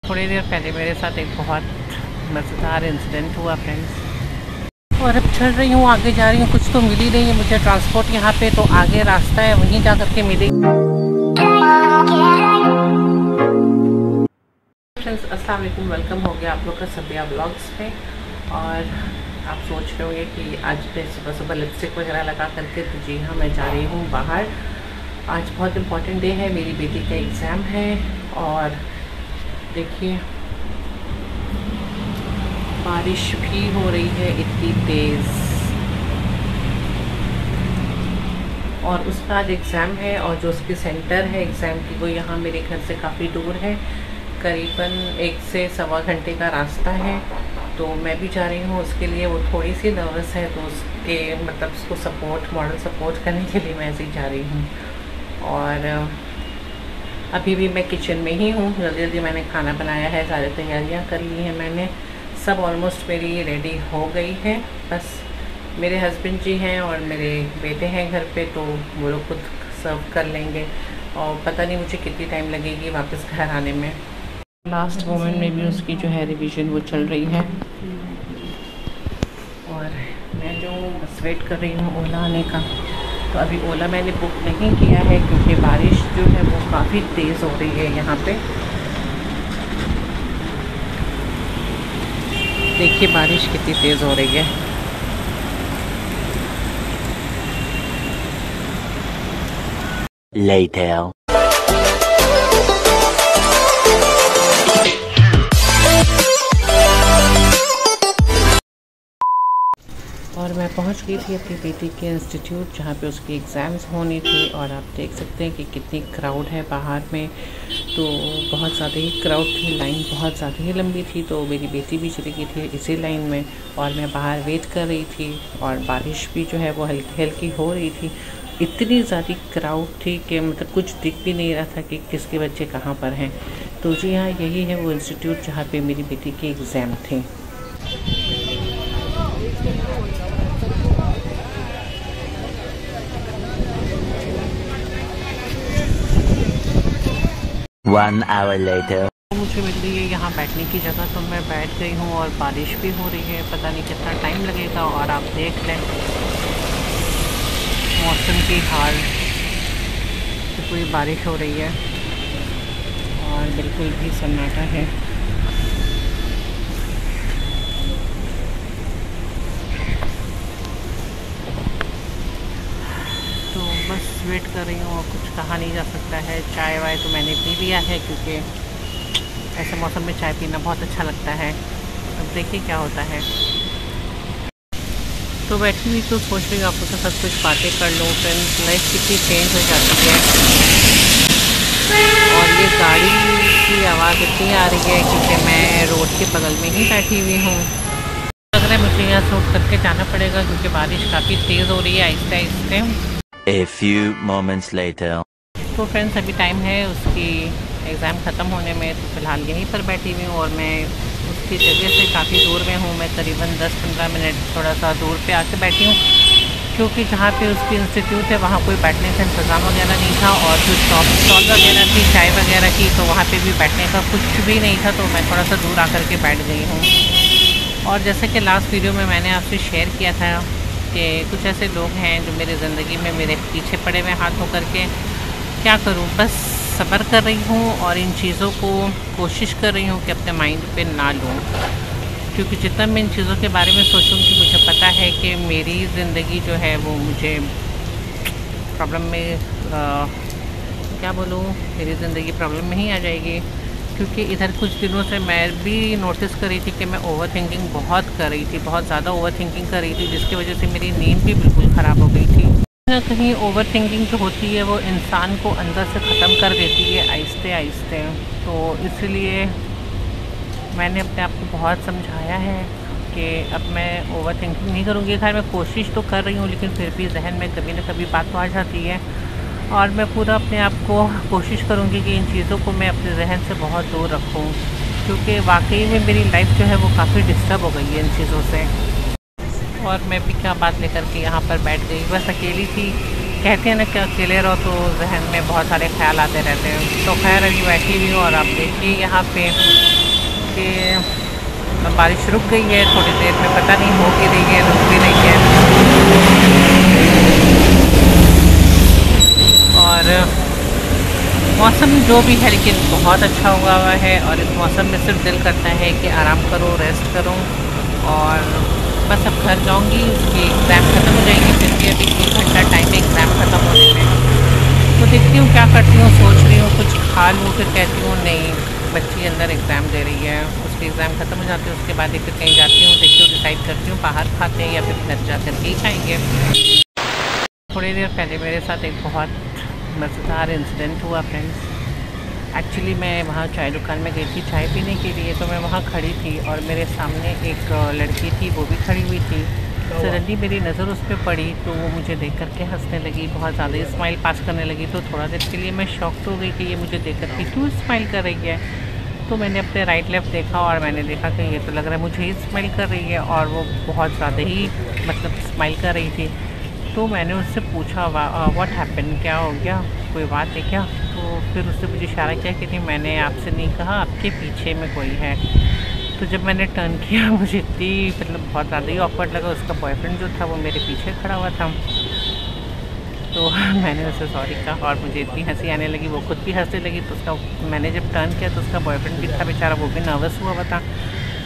थोड़ी देर पहले मेरे साथ एक बहुत मज़ेदार इंसिडेंट हुआ फ्रेंड्स। और अब चल रही हूँ, आगे जा रही हूँ, कुछ तो मिल ही नहीं है मुझे ट्रांसपोर्ट यहाँ पे, तो आगे रास्ता है वहीं जा करके मिलेगी। फ्रेंड्स अस्सलाम वालेकुम, वेलकम हो गया आप लोग का सबिया व्लॉग्स में। और आप सोच रहे होंगे कि आज मैं सुबह सुबह लिपस्टिक वगैरह लगा करके, तो जी हाँ मैं जा रही हूँ बाहर। आज बहुत इम्पॉर्टेंट डे है, मेरी बेटी का एग्ज़ाम है। और देखिए बारिश भी हो रही है इतनी तेज़, और उसका आज एग्ज़ाम है। और जो उसकी सेंटर है एग्ज़ाम की वो यहाँ मेरे घर से काफ़ी दूर है, करीबन 1 से सवा घंटे का रास्ता है। तो मैं भी जा रही हूँ उसके लिए। वो थोड़ी सी नर्वस है, तो उसके मतलब उसको सपोर्ट, मॉरल सपोर्ट करने के लिए मैं ऐसे ही जा रही हूँ। और अभी भी मैं किचन में ही हूँ, जल्दी जल्दी मैंने खाना बनाया है, सारी तैयारियाँ कर ली हैं मैंने, सब ऑलमोस्ट मेरी रेडी हो गई है। बस मेरे हस्बैंड जी हैं और मेरे बेटे हैं घर पे, तो वो लोग खुद सर्व कर लेंगे। और पता नहीं मुझे कितनी टाइम लगेगी वापस घर आने में। लास्ट मोमेंट में भी उसकी जो है रिवीजन वो चल रही है। और मैं जो बस वेट कर रही हूँ ओला आने का। तो अभी ओला मैंने बुक नहीं किया है क्योंकि बारिश जो है वो काफ़ी तेज़ हो रही है यहाँ पे। देखिए बारिश कितनी तेज़ हो रही है। Later. और मैं पहुंच गई थी अपनी बेटी के इंस्टीट्यूट जहाँ पे उसकी एग्ज़ाम्स होनी थी। और आप देख सकते हैं कि कितनी क्राउड है बाहर में, तो बहुत ज़्यादा ही क्राउड थी, लाइन बहुत ज़्यादा ही लंबी थी। तो मेरी बेटी भी चली गई थी इसी लाइन में और मैं बाहर वेट कर रही थी। और बारिश भी जो है वो हल्की हल्की हो रही थी, इतनी ज़्यादा क्राउड थी कि मतलब कुछ दिख भी नहीं रहा था कि किसके बच्चे कहाँ पर हैं। तो जी हाँ, यही है वो इंस्टीट्यूट जहाँ पे मेरी बेटी के एग्ज़ाम थे। One hour later. मुझे मिल रही है यहाँ बैठने की जगह, तो मैं बैठ गई हूँ। और बारिश भी हो रही है, पता नहीं कितना टाइम लगेगा। और आप देख लें मौसम की हाल, तो पूरी बारिश हो रही है और बिल्कुल भी सन्नाटा है। तो बस वेट कर रही हूँ और कुछ कहा नहीं जा सकता है। चाय वाय तो मैंने पी लिया है क्योंकि ऐसे मौसम में चाय पीना बहुत अच्छा लगता है। अब देखिए क्या होता है। तो बैठी हुई तो सोच रही हूँ आप लोगों के साथ कुछ बातें कर लूँ। फ्रेंड्स लाइफ कितनी चेंज हो जाती है। और ये गाड़ी की आवाज़ इतनी आ रही है क्योंकि मैं रोड के बगल में ही बैठी हुई हूँ। लग रहा है मुझे यहाँ से उठ करके जाना पड़ेगा क्योंकि बारिश काफ़ी तेज़ हो रही है आहिस्ते आहिस्ते। A few moments later. तो फ्रेंड्स अभी टाइम है उसकी एग्ज़ाम ख़त्म होने में, तो फ़िलहाल यहीं पर बैठी हुई हूँ। और मैं उसकी जगह से काफ़ी दूर में हूँ, मैं करीबन 10-15 मिनट थोड़ा सा दूर पे आके बैठी हूँ क्योंकि जहाँ पे उसकी इंस्टीट्यूट है वहाँ कोई बैठने का इंतज़ाम वगैरह नहीं था। और जो स्टॉल वगैरह थी चाय वगैरह की, तो वहाँ पे भी बैठने का कुछ भी नहीं था, तो मैं थोड़ा सा दूर आकर के बैठ गई हूँ। और जैसे कि लास्ट वीडियो में मैंने आपसे शेयर किया था कि कुछ ऐसे लोग हैं जो मेरी ज़िंदगी में मेरे पीछे पड़े हुए हाथ होकर के, क्या करूं, बस सब्र कर रही हूं और इन चीज़ों को कोशिश कर रही हूं कि अपने माइंड पे ना लूं। क्योंकि जितना मैं इन चीज़ों के बारे में सोचूंगी मुझे पता है कि मेरी ज़िंदगी जो है वो मुझे प्रॉब्लम में क्या बोलूँ, मेरी ज़िंदगी प्रॉब्लम में ही आ जाएगी। क्योंकि इधर कुछ दिनों से मैं भी नोटिस कर रही थी कि मैं ओवर थिंकिंग बहुत कर रही थी, बहुत ज़्यादा ओवर थिंकिंग कर रही थी, जिसकी वजह से मेरी नींद भी बिल्कुल ख़राब हो गई थी। कहीं ना कहीं ओवर थिंकिंग जो होती है वो इंसान को अंदर से ख़त्म कर देती है आहिस्ते आहिस्ते। तो इसलिए मैंने अपने आप को बहुत समझाया है कि अब मैं ओवर थिंकिंग नहीं करूँगी। खैर मैं कोशिश तो कर रही हूँ, लेकिन फिर भी जहन में कभी ना कभी बात तो आ जाती है। और मैं पूरा अपने आप को कोशिश करूँगी कि इन चीज़ों को मैं अपने जहन से बहुत दूर रखूँ, क्योंकि वाकई में मेरी लाइफ जो है वो काफ़ी डिस्टर्ब हो गई है इन चीज़ों से। और मैं भी क्या बात लेकर के यहाँ पर बैठ गई, बस अकेली थी। कहते हैं ना कि अकेले रहो तो जहन में बहुत सारे ख्याल आते रहते हैं। तो खैर अभी बैठी हुई हूँ और आप देखिए यहाँ पे कि बारिश रुक गई है थोड़ी देर में, पता नहीं हो भी रही है रुक भी रही है। और मौसम जो भी है लेकिन बहुत अच्छा हुआ है, और इस मौसम में सिर्फ दिल करता है कि आराम करो, रेस्ट करूं। और बस अब घर जाऊंगी, उसकी एग्ज़ाम ख़त्म हो जाएगी, फिर भी अभी 1 घंटा टाइम है एग्ज़ाम ख़त्म होने में। तो देखती हूँ क्या करती हूँ, सोच रही हूँ कुछ खा लूँ, फिर कहती हूँ नहीं, बच्ची अंदर एग्ज़ाम दे रही है, उसकी एग्ज़ाम ख़त्म हो जाती है, उसके बाद फिर कहीं जाती हूँ, देखती हूँ, डिसाइड करती हूँ बाहर खाते हैं या फिर घर जा कर के ही खाएँगे। थोड़ी देर पहले मेरे साथ एक बहुत मज़ेदार इंसिडेंट हुआ फ्रेंड्स। एक्चुअली मैं वहाँ चाय दुकान में गई थी चाय पीने के लिए, तो मैं वहाँ खड़ी थी और मेरे सामने एक लड़की थी, वो भी खड़ी हुई थी। सडनली मेरी नज़र उस पर पड़ी तो वो मुझे देख कर के हंसने लगी, बहुत ज़्यादा स्माइल पास करने लगी। तो थोड़ा देर के लिए मैं शॉक्ड हो गई कि ये मुझे देख कर के क्यों स्माइल कर रही है। तो मैंने अपने राइट लेफ़्ट देखा और मैंने देखा कि ये तो लग रहा है मुझे ही स्माइल कर रही है, और वो बहुत ज़्यादा ही मतलब स्माइल कर रही थी। तो मैंने उससे पूछा व्हाट हैपन, क्या हो गया, कोई बात है क्या? तो फिर उसने मुझे इशारा किया कि नहीं मैंने आपसे नहीं कहा, आपके पीछे में कोई है। तो जब मैंने टर्न किया मुझे इतनी मतलब बहुत ज़्यादा ही ऑकवर्ड लगा, उसका बॉयफ्रेंड जो था वो मेरे पीछे खड़ा हुआ था। तो मैंने उससे सॉरी कहा और मुझे इतनी हंसी आने लगी, वो खुद भी हंसने लगी। तो उसका मैंने जब टर्न किया तो उसका बॉयफ्रेंड भी था बेचारा, वो भी नर्वस हुआ था।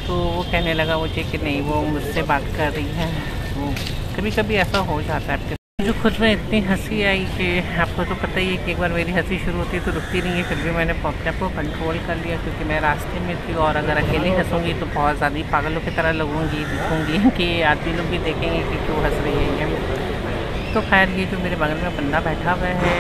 तो वो कहने लगा मुझे कि नहीं वो मुझसे बात कर रही है। वो कभी कभी ऐसा हो जाता है आपके, जो खुद में इतनी हंसी आई कि आपको तो पता ही है कि एक बार मेरी हंसी शुरू होती है तो रुकती नहीं है। फिर भी मैंने अपने आप को कंट्रोल कर लिया क्योंकि मैं रास्ते में थी, और अगर अकेले हंसूँगी तो बहुत ज़्यादा ही पागलों की तरह लगूँगी, दिखूँगी कि आदमी लोग भी देखेंगे कि क्यों हंस रही है ये। तो खैर ये जो मेरे बगल में बंदा बैठा हुआ है,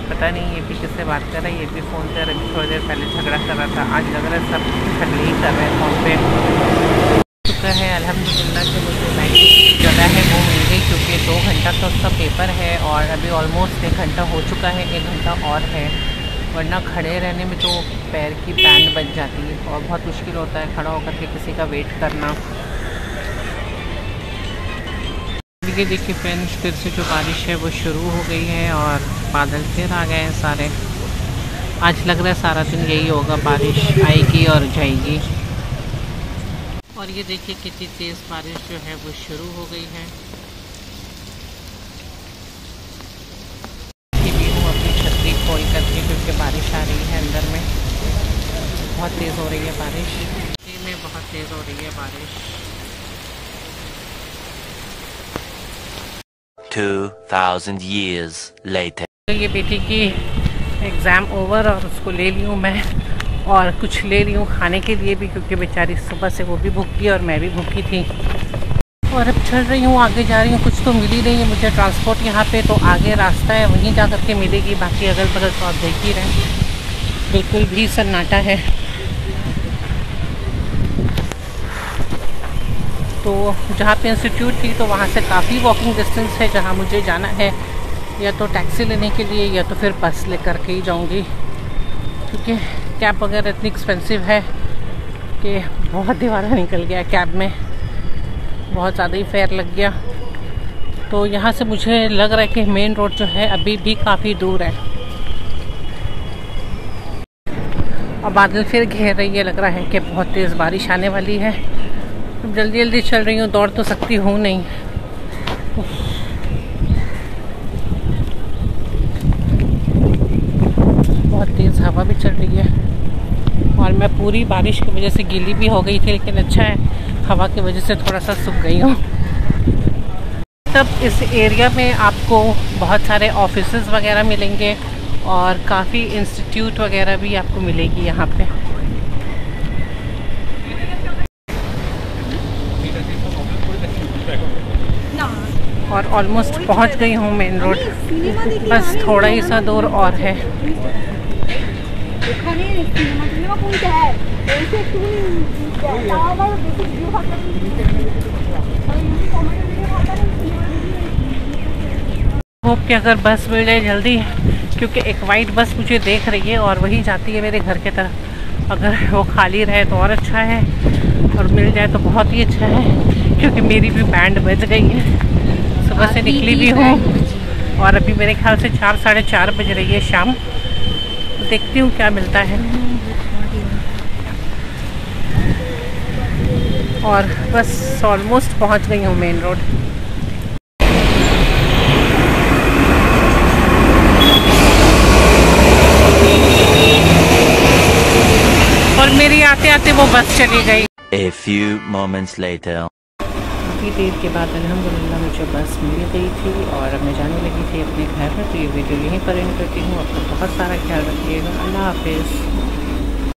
पता नहीं ये भी किससे बात कर रहा है, ये भी फ़ोन पर अभी थोड़ी देर पहले झगड़ा कर रहा था। आज लग रहा है सब झगड़े ही कर रहे हैं फ़ोन पे। है अल्हम्दुलिल्लाह कि मुझे नाइट की जगह है वो मिल गई, क्योंकि 2 घंटा का उसका पेपर है और अभी ऑलमोस्ट 1 घंटा हो चुका है, 1 घंटा और है। वरना खड़े रहने में तो पैर की बैंड बच जाती है और बहुत मुश्किल होता है खड़ा होकर के किसी का वेट करना। ये देखिए फ्रेंड्स, फिर से जो बारिश है वो शुरू हो गई है और बादल फिर आ गए हैं सारे। आज लग रहा है सारा दिन यही होगा, बारिश आएगी और जाएगी। और ये देखिए कितनी तेज़ बारिश जो है वो शुरू हो गई है। भी हूँ अपनी छतरी खोल करके क्योंकि बारिश आ रही है अंदर में, बहुत तेज़ हो रही है बारिश, में बहुत तेज़ हो रही है बारिश। 2000 years later। तो ये बेटी की एग्ज़ाम ओवर और उसको ले ली हूँ मैं, और कुछ ले रही हूँ खाने के लिए भी क्योंकि बेचारी सुबह से वो भी भूखी और मैं भी भूखी थी। और अब चल रही हूँ, आगे जा रही हूँ, कुछ तो मिल ही नहीं है मुझे ट्रांसपोर्ट यहाँ पे, तो आगे रास्ता है वहीं जा कर के मिलेगी, बाकी अगल बगल तो आप देख ही रहे हैं बिल्कुल भी सन्नाटा है। तो जहाँ पे इंस्टीट्यूट थी तो वहाँ से काफ़ी वॉकिंग डिस्टेंस है जहाँ मुझे जाना है, या तो टैक्सी लेने के लिए या तो फिर बस ले कर के ही जाऊँगी, क्योंकि कैब वगैरह इतनी एक्सपेंसिव है कि बहुत दीवारा निकल गया कैब में, बहुत ज़्यादा ही फेयर लग गया। तो यहाँ से मुझे लग रहा है कि मेन रोड जो है अभी भी काफ़ी दूर है। और बादल फिर घेर रही है, लग रहा है कि बहुत तेज़ बारिश आने वाली है। जल्दी जल्दी चल रही हूँ, दौड़ तो सकती हूँ नहीं। बहुत तेज़ हवा भी चल रही है और मैं पूरी बारिश की वजह से गीली भी हो गई थी, लेकिन अच्छा है हवा की वजह से थोड़ा सा सूख गई हूँ। तब इस एरिया में आपको बहुत सारे ऑफिसेज वगैरह मिलेंगे और काफ़ी इंस्टीट्यूट वगैरह भी आपको मिलेगी यहाँ पे। और ऑलमोस्ट पहुँच गई हूँ मेन रोड, बस थोड़ा ही सा दूर और है। होप कि अगर बस मिल जाए जल्दी, क्योंकि एक वाइट बस मुझे देख रही है और वही जाती है मेरे घर के तरफ। अगर वो खाली रहे तो और अच्छा है, और मिल जाए तो बहुत ही अच्छा है, क्योंकि मेरी भी बैंड बज गई है। सुबह से निकली भी हूँ और अभी मेरे ख्याल से 4 साढ़े 4 बज रही है शाम। तो देखती हूँ क्या मिलता है। और बस ऑलमोस्ट पहुंच गई हूँ मेन रोड। और मेरी आते आते वो बस चली गई। A few moments later. काफ़ी देर के बाद अल्हम्दुलिल्लाह मुझे बस मिल गई थी और अब मैं जाने लगी थी अपने घर में। तो ये वीडियो यहीं पर एंड करती हूँ। आपका बहुत सारा ख्याल रखिएगा। अल्लाह हाफिज़।